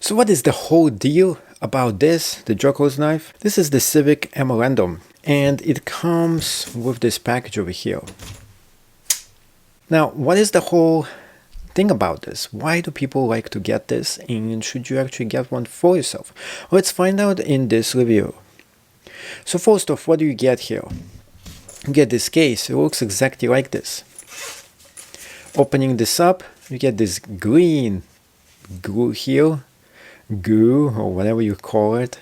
So what is the whole deal about this, the Joker's knife? This is the Civivi Elementum, and it comes with this package over here. Now, what is the whole thing about this? Why do people like to get this, and should you actually get one for yourself? Let's find out in this review. So first off, what do you get here? You get this case. It looks exactly like this. Opening this up, you get this green glue here, goo or whatever you call it.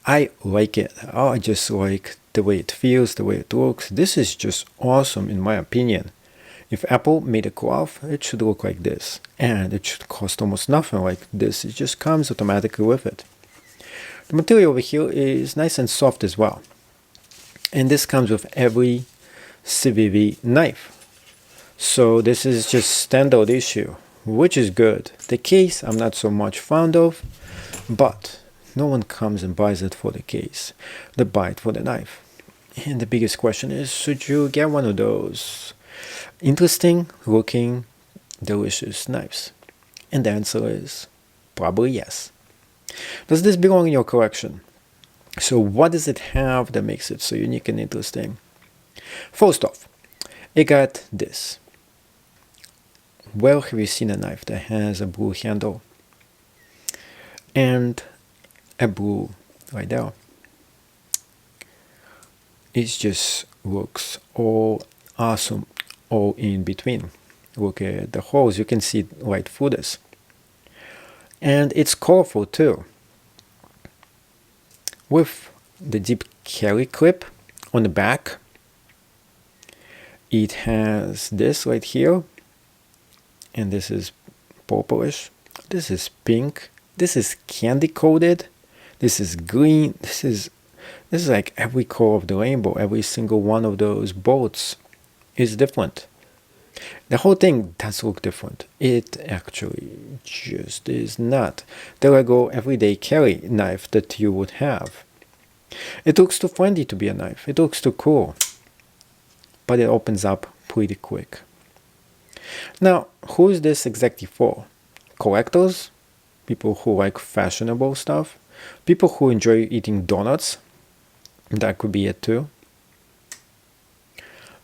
I like it. I just like the way it feels, the way it looks. This is just awesome in my opinion. If Apple made a cloth, it should look like this, and it should cost almost nothing like this. It just comes automatically with it. The material over here is nice and soft as well, and this comes with every Civivi knife. So this is just standard issue, which is good. The case I'm not so much fond of, but no one comes and buys it for the case. They buy it for the knife. And the biggest question is, should you get one of those interesting looking, delicious knives? And the answer is probably yes. Does this belong in your collection? So what does it have that makes it so unique and interesting? First off, it got this. Well, have you seen a knife that has a blue handle and a blue right there? It just looks all awesome, all in between. Look at the holes, you can see right through this. And it's colorful too. With the deep carry clip on the back, it has this right here. And this is purplish, this is pink, this is candy coated, this is green, this is like every color of the rainbow. Every single one of those bolts is different. The whole thing does look different. It actually just is not the Lego everyday carry knife that you would have. It looks too friendly to be a knife. It looks too cool, but it opens up pretty quick. Now, who is this exactly for? Collectors? People who like fashionable stuff? People who enjoy eating donuts? That could be it too.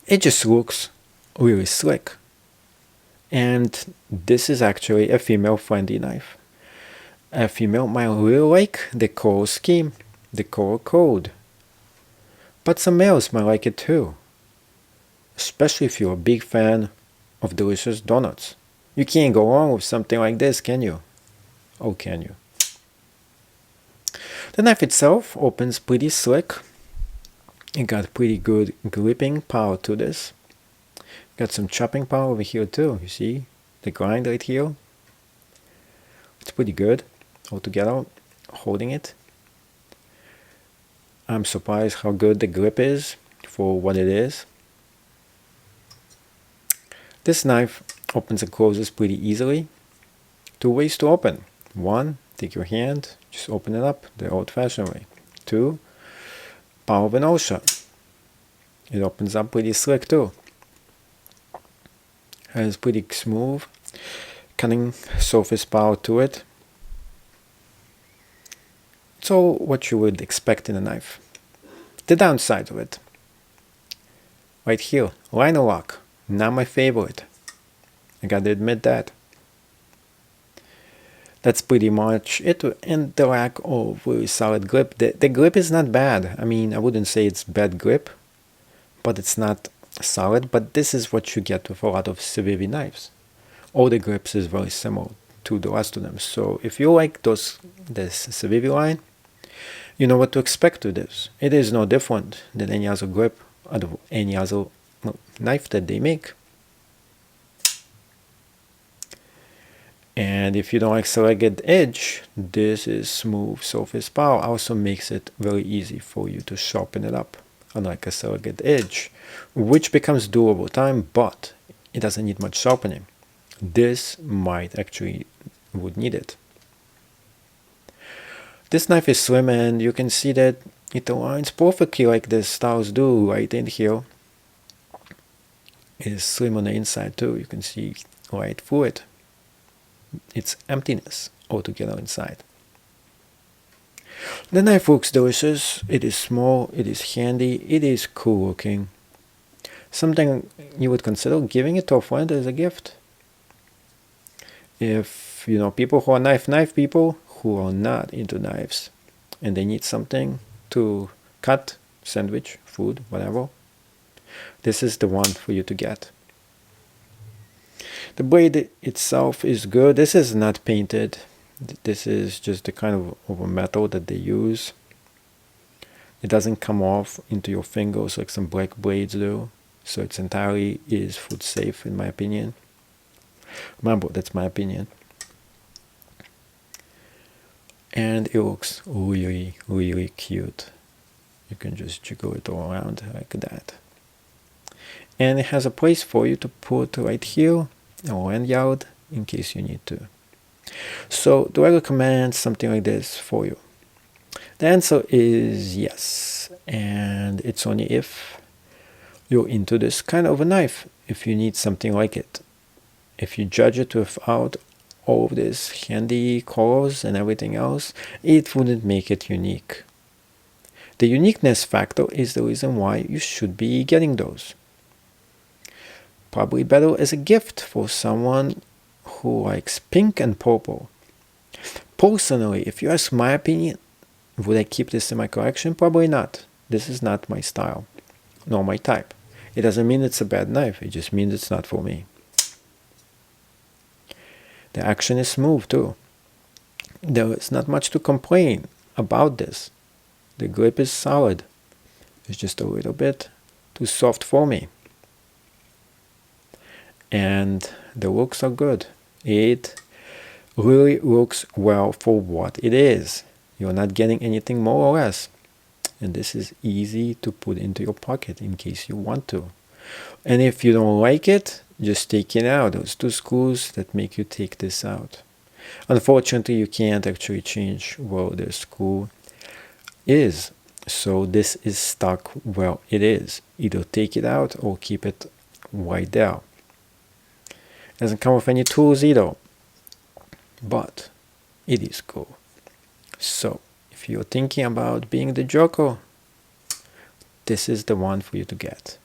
It just looks really slick. And this is actually a female-friendly knife. A female might really like the color scheme, the color code. But some males might like it too. Especially if you're a big fan of delicious donuts. You can't go wrong with something like this, can you? Oh, can you? The knife itself opens pretty slick. It got pretty good gripping power to this. Got some chopping power over here too, you see? The grind right here. It's pretty good altogether, holding it. I'm surprised how good the grip is for what it is. This knife opens and closes pretty easily. Two ways to open. One, take your hand, just open it up the old-fashioned way. Two, power of an OSHA. It opens up pretty slick too. Has pretty smooth cutting surface power to it. So what you would expect in a knife. The downside of it. Right here, liner lock. Not my favorite. I gotta admit that. That's pretty much it. And the lack of really solid grip. The grip is not bad. I mean, I wouldn't say it's bad grip, but it's not solid. But this is what you get with a lot of Civivi knives. All the grips is very similar to the rest of them. So if you like this Civivi line, you know what to expect with this. It is no different than any other grip out of any other knife that they make. And if you don't like serrated edge, this is smooth surface power also makes it very easy for you to sharpen it up, unlike a serrated edge, which becomes doable over time, but it doesn't need much sharpening. This might actually would need it. This knife is slim, and you can see that it aligns perfectly like the styles do right in here. It is slim on the inside too. You can see right through it. It's emptiness altogether inside. The knife looks delicious, it is small, it is handy, it is cool looking. Something you would consider giving it to a friend as a gift. If you know people who are knife people who are not into knives and they need something to cut, sandwich, food, whatever, this is the one for you to get. The blade itself is good. This is not painted. This is just the kind of a metal that they use. It doesn't come off into your fingers like some black blades do. So it's entirely is food safe in my opinion. Remember, that's my opinion. And it looks really, really cute. You can just jiggle it all around like that. And it has a place for you to put right here, a lanyard, in case you need to. So do I recommend something like this for you? The answer is yes, and it's only if you're into this kind of a knife, if you need something like it. If you judge it without all of these handy colors and everything else, it wouldn't make it unique. The uniqueness factor is the reason why you should be getting those. Probably better as a gift for someone who likes pink and purple. Personally, if you ask my opinion, would I keep this in my collection? Probably not. This is not my style, nor my type. It doesn't mean it's a bad knife, it just means it's not for me. The action is smooth too. There is not much to complain about this. The grip is solid. It's just a little bit too soft for me. And the looks are good. It really looks well for what it is. You're not getting anything more or less. And this is easy to put into your pocket in case you want to. And if you don't like it, just take it out. Those two screws that make you take this out. Unfortunately, you can't actually change where the screw is. So this is stuck where it is. Either take it out or keep it right there. It doesn't come with any tools either. But it is cool. So if you're thinking about being the Joker, this is the one for you to get.